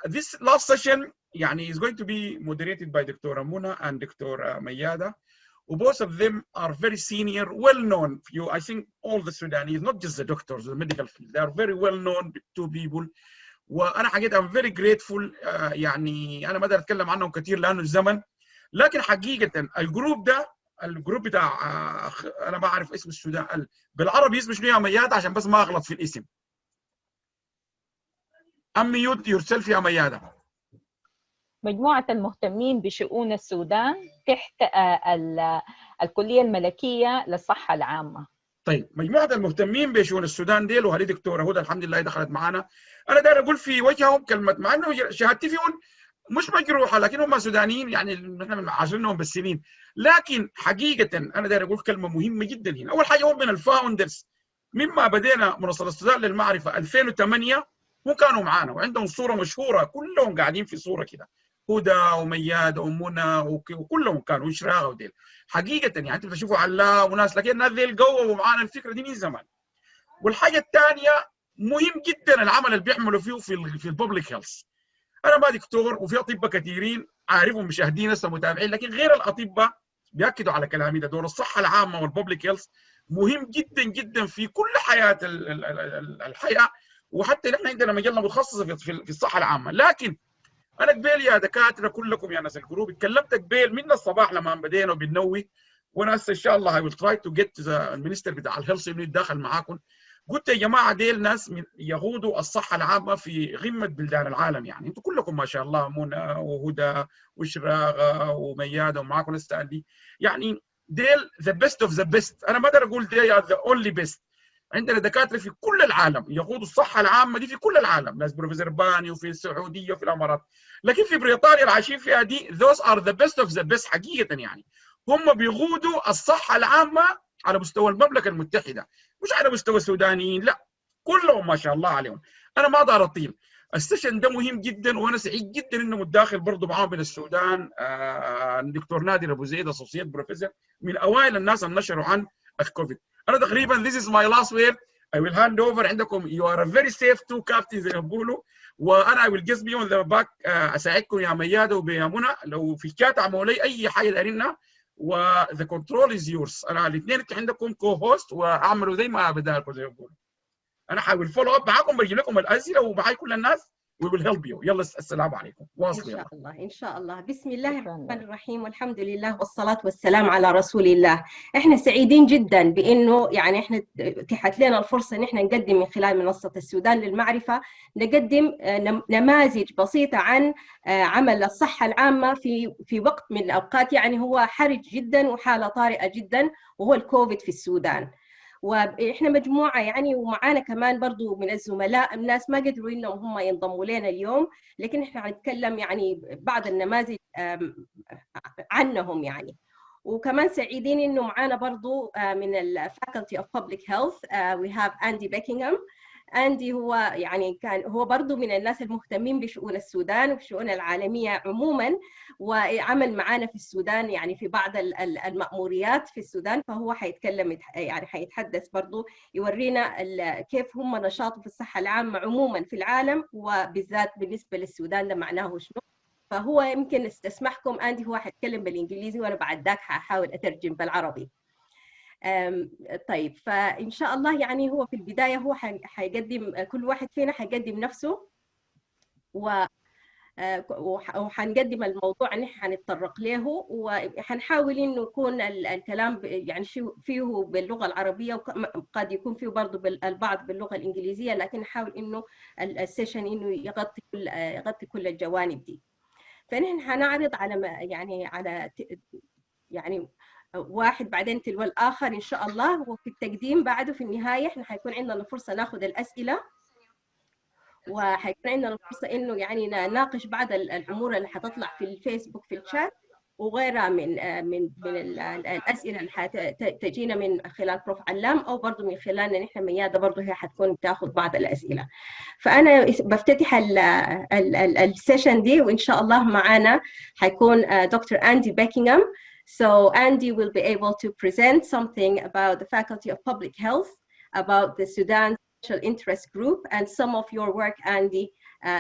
This last session يعني is going to be moderated by Dr. Muna and Dr. Mayada. Both of them are very senior, well-known. I think all the Sudanese, not just the doctors, the medical field, they are very well-known two people. وأنا حقيقة I'm very grateful. يعني أنا ما أقدر أتكلم عنهم كثير لأنه الزمن، لكن حقيقة الجروب بتاع أنا ما أعرف اسم السودان بالعربي اسمه شنو يا ميادة عشان بس ما أغلط في الاسم. unmute yourself يا ميادة. مجموعة المهتمين بشؤون السودان تحت الكلية الملكية للصحة العامة. طيب مجموعة المهتمين بشؤون السودان ديل، وهذه دكتورة هدى الحمد لله دخلت معنا. أنا داير أقول في وجههم كلمة، مع إنه شهادتي فيهم مش مجروحة لكن هم سودانيين يعني نحن عاشرينهم بالسنين، لكن حقيقة أنا داير أقول كلمة مهمة جدا هنا. أول حاجة هم من الفاوندرز مما بدينا منصة السودان للمعرفة 2008 هم كانوا معانا وعندهم صورة مشهورة، كلهم قاعدين في صورة كده، هدى ومياد ومنى وكلهم كانوا إشراقة وديل. حقيقة يعني أنتم بتشوفوا علاء وناس، لكن الناس ديل قووا معانا الفكرة دي من زمان. والحاجة الثانية مهم جدا العمل اللي بيعملوا فيه في الببليك هيلث. أنا ما دكتور وفي أطباء كثيرين عارفهم مشاهدين لسه متابعين، لكن غير الأطباء بيأكدوا على كلامي ده. دور الصحة العامة والببليك هيلث مهم جدا جدا في كل حياة الحياة، وحتى نحن عندنا مجلة متخصصة في الصحة العامة. لكن أنا قبيل يا دكاترة كلكم يا ناس الجروب اتكلمت قبيل من الصباح لما بدينا وبنوي، وأنا هسه إن شاء الله I will try to get المينستر بتاع الهيلث إنه يتداخل معاكم. قلت يا جماعة ديل ناس يقودوا الصحة العامة في قمة بلدان العالم، يعني أنتم كلكم ما شاء الله منى وهدى وشراغة وميادة ومعاكم استاندي، يعني ديل the best of the best. أنا ما أقدر أقول ديل are the only best. عندنا دكاترة في كل العالم يقودوا الصحة العامة دي في كل العالم، ناس بروفيسور باني وفي السعودية وفي الإمارات، لكن في بريطانيا اللي عايشين فيها دي those are the best of the best حقيقة. يعني هم بيقودوا الصحة العامة على مستوى المملكة المتحدة، مش على مستوى السودانيين، لا كلهم ما شاء الله عليهم. أنا ما أقدر أطيل، السيشن ده مهم جدا وأنا سعيد جدا إنه متداخل برضه معاهم من السودان الدكتور نادر أبو زيد أسوسييت بروفيسور من أوائل الناس اللي نشروا عن الكوفيد. أنا تقريبا this is my last word. I will hand over. عندكم you are a very safe two captains زي ما بيقولوا، وأنا I will just be on the back أساعدكم يا ميادة ويا منى لو في شات عملوا لي أي حاجة دارينها، و the control is yours. أنا الاثنين عندكم co-host وأعملوا زي ما بدالكم زي ما بيقولوا. أنا حاول follow up معاكم، بجيب لكم الأسئلة ومعاي كل الناس. We will help you. يلا السلام عليكم. واصلوا. إن شاء الله إن شاء الله. بسم الله الرحمن الرحيم والحمد لله والصلاة والسلام على رسول الله. إحنا سعيدين جدا بإنه يعني إحنا اتيحت لنا الفرصة إن إحنا نقدم من خلال منصة السودان للمعرفة، نقدم نماذج بسيطة عن عمل الصحة العامة في وقت من الأوقات يعني هو حرج جدا وحالة طارئة جدا، وهو الكوفيد في السودان. واحنا مجموعه يعني ومعانا كمان برضو من الزملاء الناس ما قدروا انهم هم ينضموا لنا اليوم، لكن احنا هنتكلم يعني بعض النماذج عنهم يعني. وكمان سعيدين انه معانا برضو من ال Faculty of Public Health we have Andy Beckingham. أندي هو يعني هو برضو من الناس المهتمين بشؤون السودان وبشؤون العالمية عموما، وعمل معانا في السودان يعني في بعض المأموريات في السودان، فهو حيتكلم يعني حيتحدث برضو يورينا كيف هم نشاطه في الصحة العامة عموما في العالم وبالذات بالنسبة للسودان ده معناه شنو. فهو يمكن استسمحكم أندي هو حيتكلم بالإنجليزي وأنا بعد ذاك حاحاول أترجم بالعربي. طيب فإن شاء الله يعني هو في البداية هو حيقدم كل واحد فينا حيقدم نفسه وحنقدم الموضوع اللي حنتطرق له، وحنحاول إنه يكون الكلام يعني فيه باللغة العربية وقد يكون فيه برضه البعض باللغة الإنجليزية، لكن نحاول إنه السيشن إنه يغطي كل الجوانب دي. فنحن حنعرض على يعني واحد بعدين تلو الآخر إن شاء الله، وفي التقديم بعده في النهاية إحنا حيكون عندنا فرصة ناخذ الأسئلة، وحيكون عندنا فرصة إنه يعني نناقش بعض الأمور اللي حتطلع في الفيسبوك في الشات وغيرها من الأسئلة اللي حتجينا من خلال بروف علام أو برضو من خلالنا نحن ميادة برضو هي حتكون بتاخذ بعض الأسئلة. فأنا بفتتح السيشن دي وإن شاء الله معانا حيكون دكتور أندي بيكينغهام. So Andy will be able to present something about the Faculty of Public Health, about the Sudan Special Interest Group, and some of your work, Andy,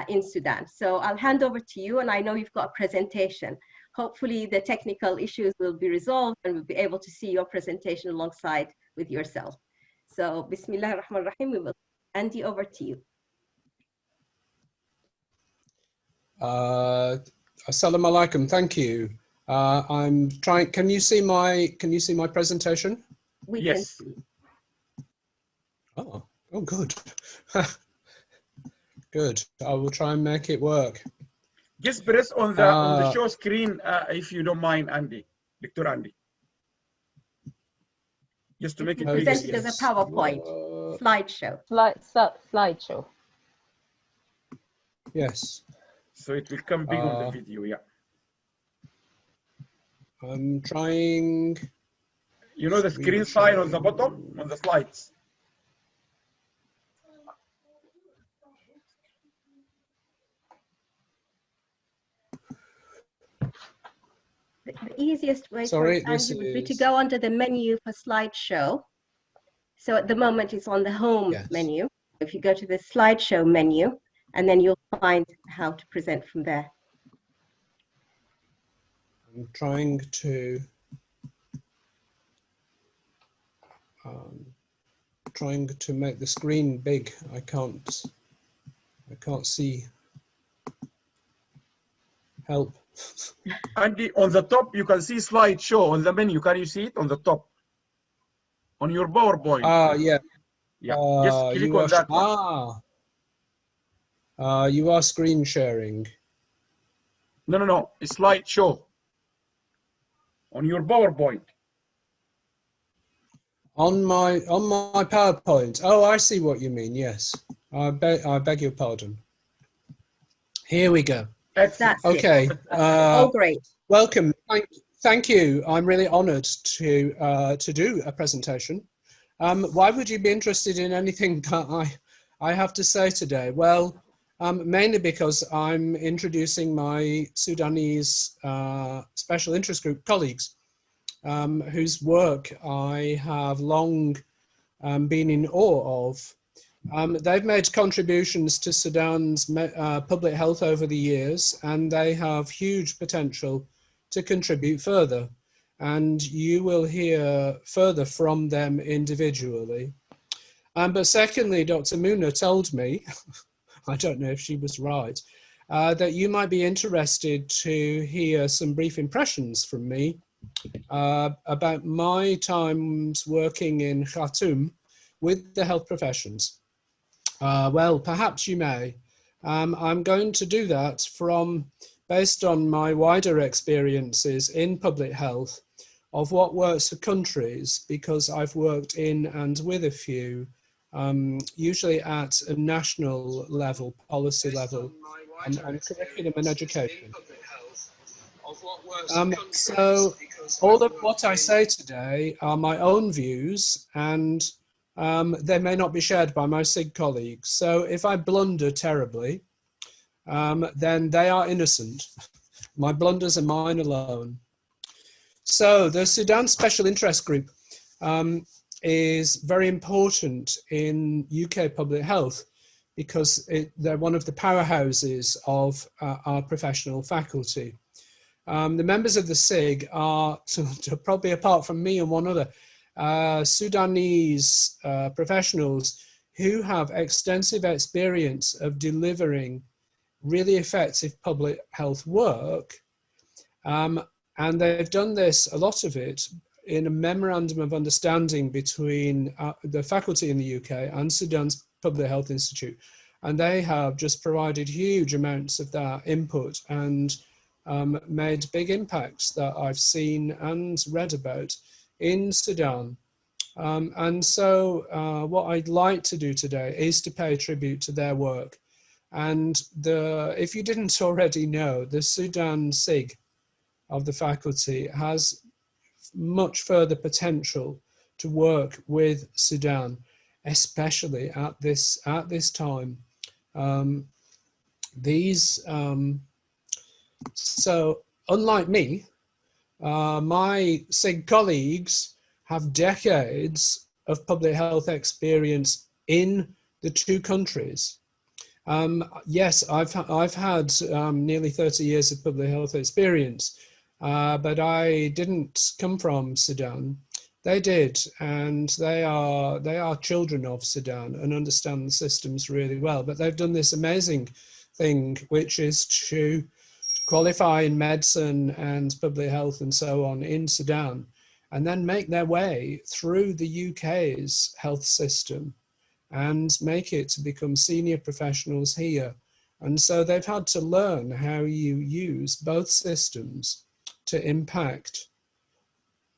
in Sudan. So I'll hand over to you, and I know you've got a presentation. Hopefully the technical issues will be resolved and we'll be able to see your presentation alongside with yourself. So Bismillah ar-Rahman ar-Rahim, we will hand you over to you. Assalamu alaikum, thank you. I'm trying, can you see my presentation? We Yes. can see. Oh good. Good. I will try and make it work. Just press on the show screen if you don't mind, Andy, Dr. Andy. Just to make it bigger. Present it as a PowerPoint slideshow. Slideshow. Yes. So it will come big on the video, yeah. I'm trying. You know the screen sign on the bottom, on the slides? The easiest way Sorry, for Andy would be to go under the menu for slideshow. So at the moment it's on the home menu. If you go to the slideshow menu, and then you'll find how to present from there. I'm trying to make the screen big. I can't see. Help. Andy, on the top you can see slideshow on the menu. Can you see it on the top? On your PowerPoint. Yeah. Yeah. Just click on that one. You are screen sharing. No. It's slideshow. On your PowerPoint. On my PowerPoint. Oh, I see what you mean. Yes. I beg your pardon. Here we go. That's okay. Oh, great. Welcome. Thank you. I'm really honoured to do a presentation. Why would you be interested in anything that I have to say today? Well, mainly because I'm introducing my Sudanese special interest group colleagues, whose work I have long been in awe of. They've made contributions to Sudan's public health over the years, and they have huge potential to contribute further. And you will hear further from them individually. But secondly, Dr. MENA told me, I don't know if she was right, that you might be interested to hear some brief impressions from me about my times working in Khartoum with the health professions. Well, perhaps you may. I'm going to do that based on my wider experiences in public health of what works for countries, because I've worked in and with a few, usually at a national level, policy level, and curriculum and education. So all of what I say today are my own views, and they may not be shared by my SIG colleagues. So if I blunder terribly, then they are innocent. My blunders are mine alone. So the Sudan Special Interest Group is very important in UK public health because they're one of the powerhouses of our professional faculty. The members of the SIG are, probably apart from me and one other, Sudanese professionals who have extensive experience of delivering really effective public health work. And they've done this, a lot of it, in a memorandum of understanding between the faculty in the UK and Sudan's Public Health Institute. And they have just provided huge amounts of that input and made big impacts that I've seen and read about in Sudan. And so what I'd like to do today is to pay tribute to their work. And if you didn't already know, the Sudan SIG of the faculty has much further potential to work with Sudan, especially at this time. So unlike me, my SIG colleagues have decades of public health experience in the two countries. Yes, I've had nearly 30 years of public health experience, but I didn't come from Sudan. They did, and they are children of Sudan and understand the systems really well. But they've done this amazing thing, which is to qualify in medicine and public health and so on in Sudan, and then make their way through the UK's health system and make it to become senior professionals here. And so they've had to learn how you use both systems to impact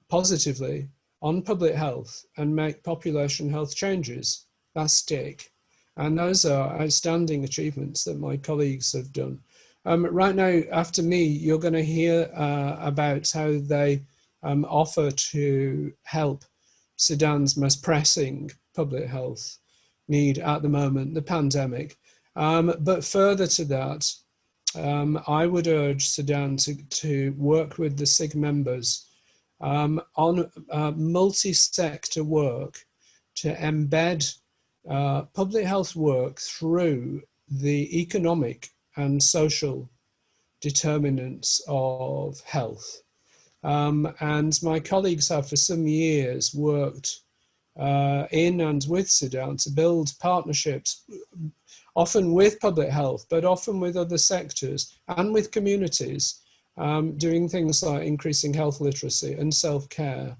positively on public health and make population health changes that stick. And those are outstanding achievements that my colleagues have done. Right now, after me, you're going to hear about how they offer to help Sudan's most pressing public health need at the moment, the pandemic. But further to that, I would urge Sudan to work with the SIG members on multi-sector work to embed public health work through the economic and social determinants of health. And my colleagues have for some years worked in and with Sudan to build partnerships, often with public health, but often with other sectors and with communities, doing things like increasing health literacy and self-care,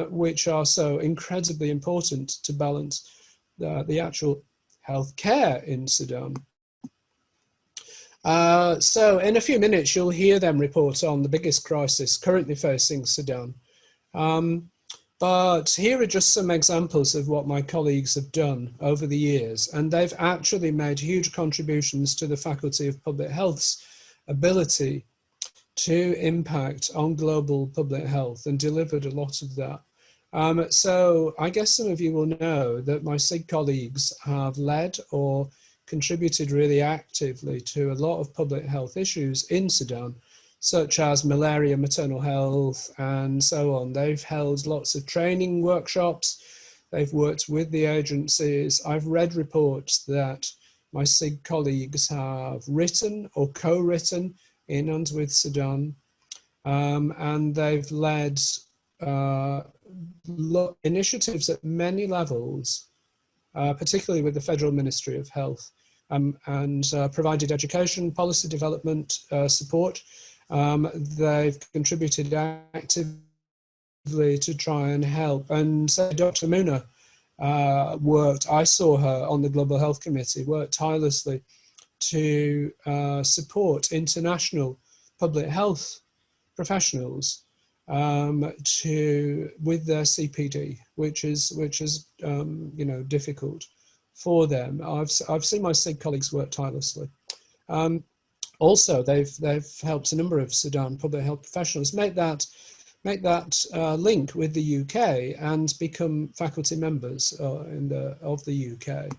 which are so incredibly important to balance the actual health care in Sudan. So in a few minutes, you'll hear them report on the biggest crisis currently facing Sudan. But here are just some examples of what my colleagues have done over the years, and they've actually made huge contributions to the Faculty of Public Health's ability to impact on global public health and delivered a lot of that. So I guess some of you will know that my SIG colleagues have led or contributed really actively to a lot of public health issues in Sudan, such as malaria, maternal health, and so on. They've held lots of training workshops. They've worked with the agencies. I've read reports that my SIG colleagues have written or co-written in and with Sudan. And they've led initiatives at many levels, particularly with the Federal Ministry of Health, and provided education, policy development support. They've contributed actively to try and help. And so Dr. MENA I saw her on the Global Health Committee, worked tirelessly to support international public health professionals with their CPD, which is you know, difficult for them. I've seen my SIG colleagues work tirelessly. Also, they've helped a number of Sudan public health professionals make that link with the UK and become faculty members of the UK.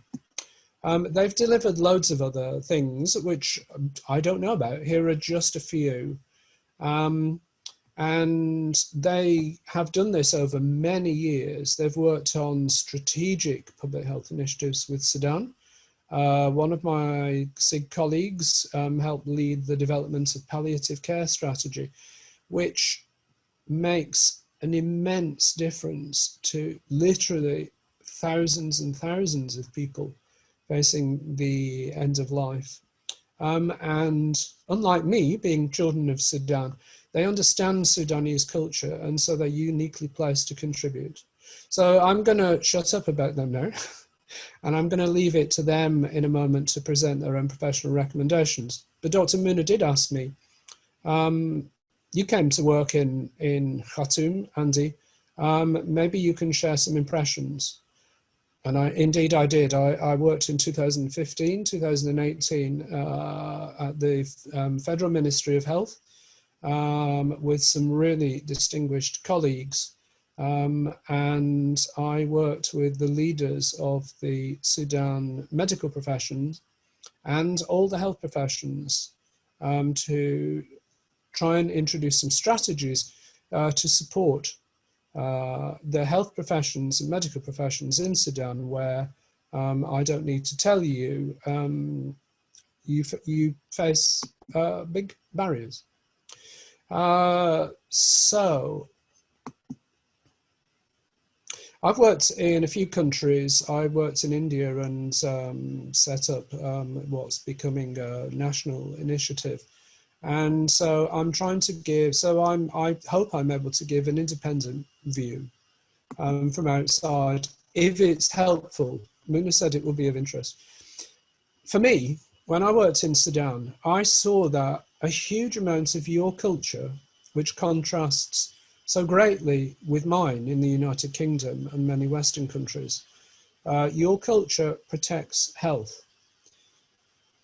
They've delivered loads of other things which I don't know about. Here are just a few. And they have done this over many years. They've worked on strategic public health initiatives with Sudan. One of my SIG colleagues helped lead the development of palliative care strategy, which makes an immense difference to literally thousands and thousands of people facing the end of life. And unlike me, being children of Sudan, they understand Sudanese culture, and so they're uniquely placed to contribute. So I'm going to shut up about them now, and I'm going to leave it to them in a moment to present their own professional recommendations. But Dr. Muna did ask me, you came to work in Khartoum, Andy, maybe you can share some impressions. And indeed I did. I worked in 2015, 2018 at the Federal Ministry of Health with some really distinguished colleagues. And I worked with the leaders of the Sudan medical professions and all the health professions to try and introduce some strategies to support the health professions and medical professions in Sudan, where I don't need to tell you, you face big barriers. So I've worked in a few countries. I worked in India and set up what's becoming a national initiative. And so I'm trying to give, I hope I'm able to give an independent view from outside, if it's helpful. MENA said it will be of interest. For me, when I worked in Sudan, I saw that a huge amount of your culture, which contrasts so greatly with mine in the United Kingdom and many Western countries, your culture protects health.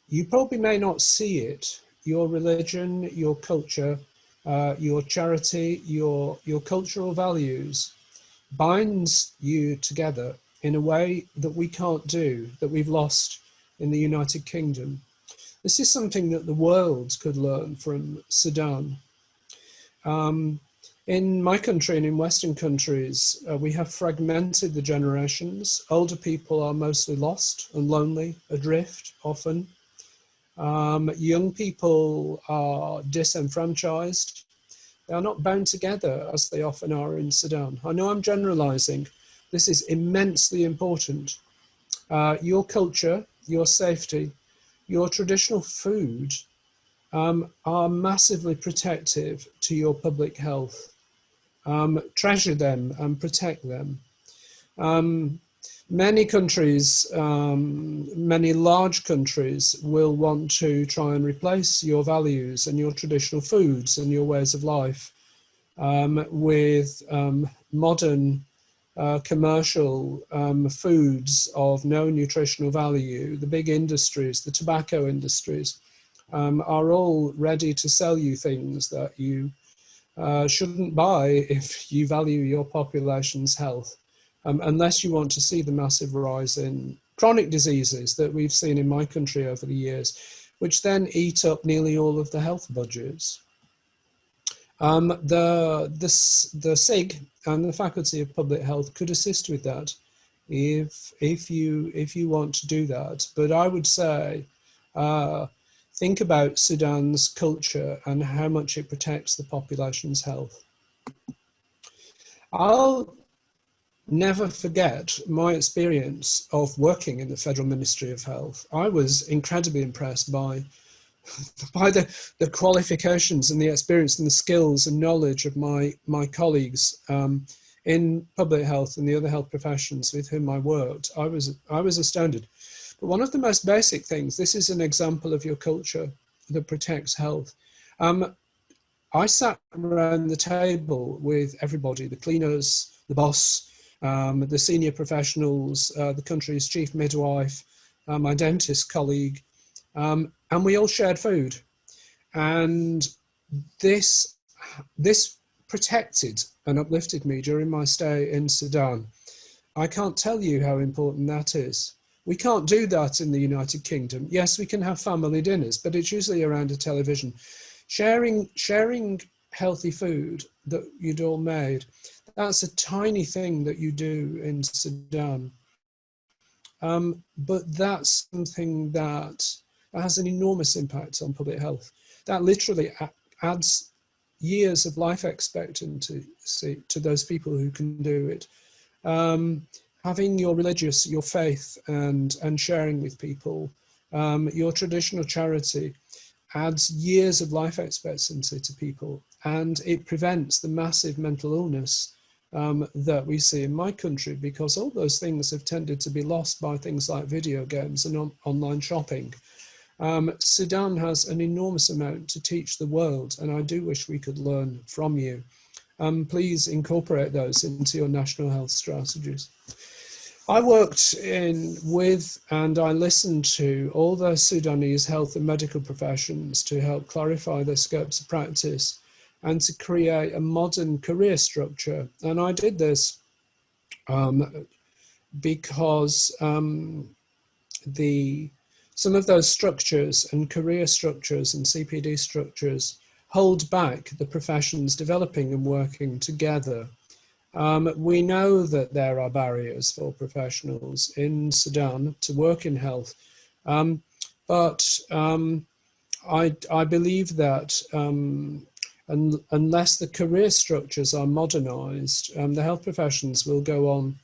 You probably may not see it. Your religion, your culture, your charity, your cultural values binds you together in a way that we can't do, that we've lost in the United Kingdom. This is something that the world could learn from Sudan. In my country and in Western countries, we have fragmented the generations. Older people are mostly lost and lonely, adrift often. Young people are disenfranchised. They are not bound together as they often are in Sudan. I know I'm generalizing. This is immensely important. Your culture, your safety, your traditional food are massively protective to your public health. Treasure them and protect them. Many countries, many large countries will want to try and replace your values and your traditional foods and your ways of life with modern commercial foods of no nutritional value. The big industries, the tobacco industries, are all ready to sell you things that you shouldn't buy if you value your population's health. Unless you want to see the massive rise in chronic diseases that we've seen in my country over the years, which then eat up nearly all of the health budgets. The SIG and the Faculty of Public Health could assist with that if you want to do that. But I would say, think about Sudan's culture and how much it protects the population's health. I'll never forget my experience of working in the Federal Ministry of Health. I was incredibly impressed by the qualifications and the experience and the skills and knowledge of my colleagues in public health and the other health professions with whom I worked. I was astounded. But one of the most basic things, this is an example of your culture that protects health. I sat around the table with everybody, the cleaners, the boss, the senior professionals, the country's chief midwife, my dentist colleague, and we all shared food. And this protected and uplifted me during my stay in Sudan. I can't tell you how important that is. We can't do that in the United Kingdom. Yes, we can have family dinners, but it's usually around a television. Sharing healthy food that you'd all made, that's a tiny thing that you do in Sudan. But that's something that has an enormous impact on public health. That literally adds years of life expectancy to those people who can do it. Having your your faith and sharing with people, your traditional charity adds years of life expectancy to people, and it prevents the massive mental illness that we see in my country, because all those things have tended to be lost by things like video games and online shopping. Sudan has an enormous amount to teach the world, and I do wish we could learn from you. Please incorporate those into your national health strategies. I worked with and I listened to all the Sudanese health and medical professions to help clarify their scopes of practice and to create a modern career structure. And I did this because some of those structures and career structures and CPD structures hold back the professions developing and working together. We know that there are barriers for professionals in Sudan to work in health, but I believe that unless the career structures are modernized, the health professions will go on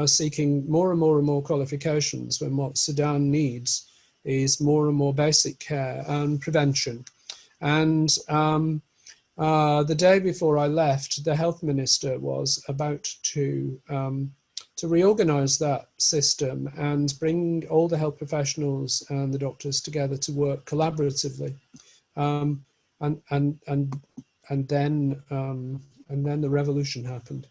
seeking more and more qualifications when what Sudan needs is more and more basic care and prevention. And the day before I left, the health minister was about to reorganize that system and bring all the health professionals and the doctors together to work collaboratively. And then the revolution happened.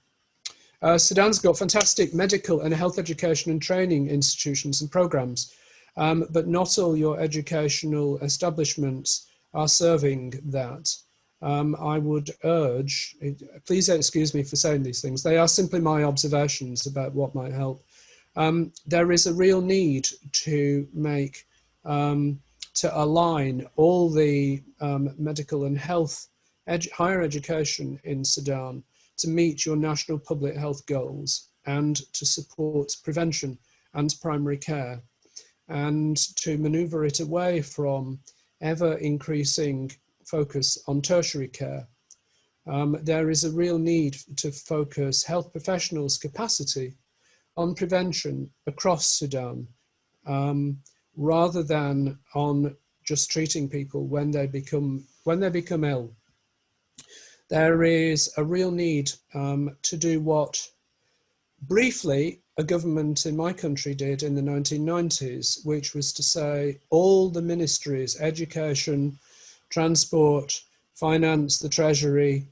Sudan's got fantastic medical and health education and training institutions and programs, but not all your educational establishments are serving that. I would urge, please excuse me for saying these things, they are simply my observations about what might help. There is a real need to make, to align all the medical and health, higher education in Sudan to meet your national public health goals and to support prevention and primary care, and to maneuver it away from ever increasing focus on tertiary care. There is a real need to focus health professionals' capacity on prevention across Sudan, rather than on just treating people when they become ill. There is a real need to do what briefly a government in my country did in the 1990s, which was to say all the ministries, education, transport, finance, the treasury,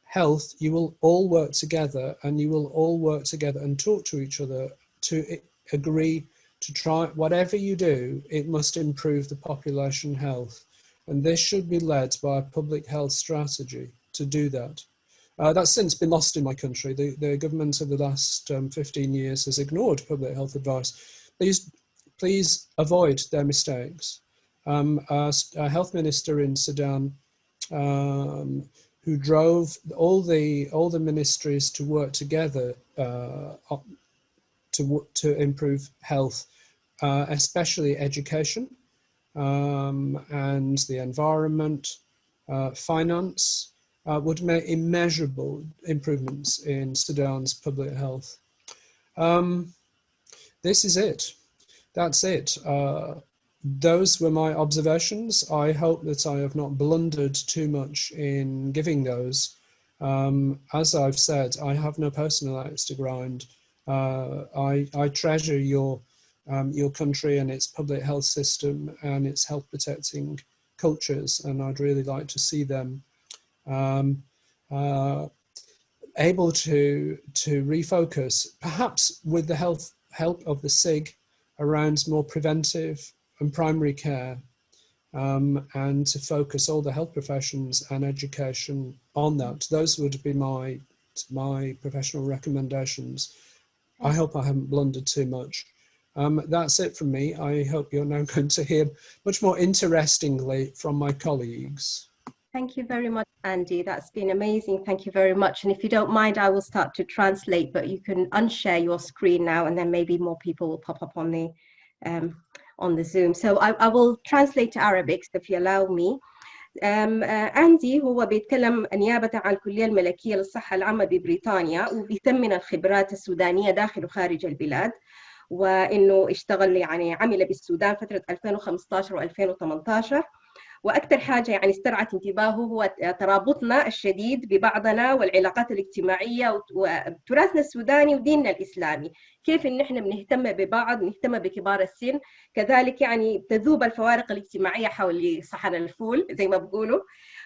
health, you will all work together, and you will all work together and talk to each other to agree to try, whatever you do, it must improve the population health. And this should be led by a public health strategy to do that. That's since been lost in my country. The government of the last 15 years has ignored public health advice. Please avoid their mistakes. A health minister in Sudan who drove all the ministries to work together to improve health, especially education and the environment, finance, would make immeasurable improvements in Sudan's public health. This is it. That's it. Those were my observations. I hope that I have not blundered too much in giving those. As I've said, I have no personal axe to grind. I treasure your country and its public health system and its health protecting cultures, and I'd really like to see them able to refocus, perhaps with the help of the SIG, around more preventive and primary care, and to focus all the health professions and education on that. Those would be my professional recommendations. I hope I haven't blundered too much. That's it from me. I hope you're now going to hear much more interestingly from my colleagues. Thank you very much, Andy. That's been amazing. Thank you very much. And if you don't mind, I will start to translate, but you can unshare your screen now, and then maybe more people will pop up on the Zoom. So I will translate to Arabic, so if you allow me. أندي هو بيتكلم نيابة عن الكلية الملكية للصحة العامة ببريطانيا، وبيثمن الخبرات السودانية داخل وخارج البلاد، وإنه اشتغل يعني عمل بالسودان فترة 2015 و2018. وأكثر حاجة يعني استرعت انتباهه هو ترابطنا الشديد ببعضنا والعلاقات الاجتماعية وتراثنا السوداني وديننا الإسلامي، كيف إن إحنا بنهتم ببعض، نهتم بكبار السن، كذلك يعني تذوب الفوارق الاجتماعية حول صحن الفول زي ما بقولوا،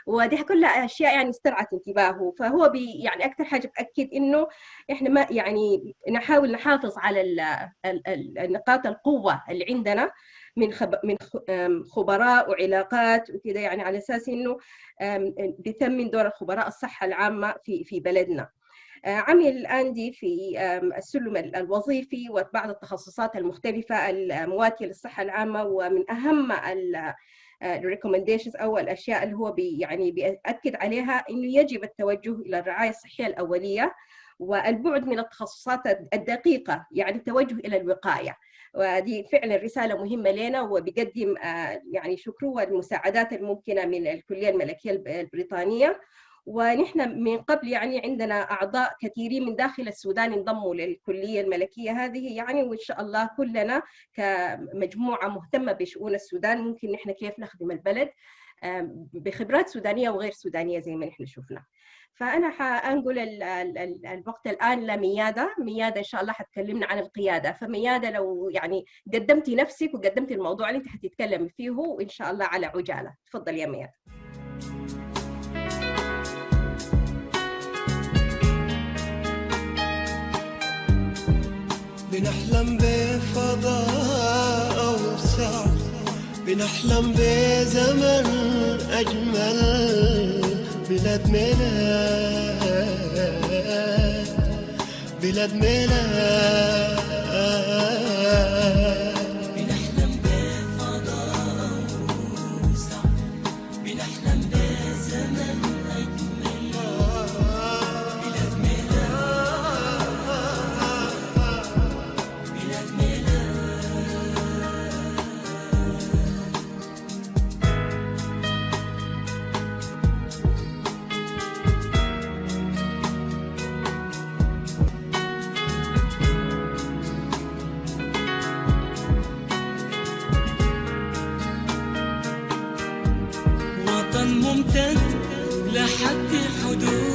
ودي كلها أشياء يعني استرعت انتباهه. فهو يعني أكثر حاجة بأكد إنه إحنا ما يعني نحاول نحافظ على نقاط القوة اللي عندنا من خبراء وعلاقات وكذا، يعني على أساس إنه بيثمن دور الخبراء الصحة العامة في بلدنا. عمل أندي في السلم الوظيفي وبعض التخصصات المختلفة المواتية للصحة العامة، ومن أهم الريكومنديشنز أو الأشياء اللي هو يعني بيأكد عليها إنه يجب التوجه إلى الرعاية الصحية الأولية والبعد من التخصصات الدقيقة، يعني التوجه إلى الوقاية. ودي فعلا رسالة مهمة لنا، وبقدم يعني شكره والمساعدات الممكنة من الكلية الملكية البريطانية. ونحن من قبل يعني عندنا أعضاء كثيرين من داخل السودان انضموا للكلية الملكية هذه يعني، وإن شاء الله كلنا كمجموعة مهتمة بشؤون السودان ممكن نحن كيف نخدم البلد بخبرات سودانية وغير سودانية زي ما نحن شفنا. فأنا حأنقل الوقت الآن لميادة. ميادة إن شاء الله حتكلمنا عن القيادة. فميادة لو يعني قدمتي نفسك وقدمتي الموضوع اللي أنت حتتكلمي فيه وإن شاء الله على عجالة. تفضل يا ميادة. بنحلم بفضاء أوسع، بنحلم بزمن أجمل، بلاد مينا، بلاد مينا. بنحلم بفضاء أوسع، بنحلم بزمن أجمل، بلاد مينا، بلاد مينا. وطن ممتد لحد حدود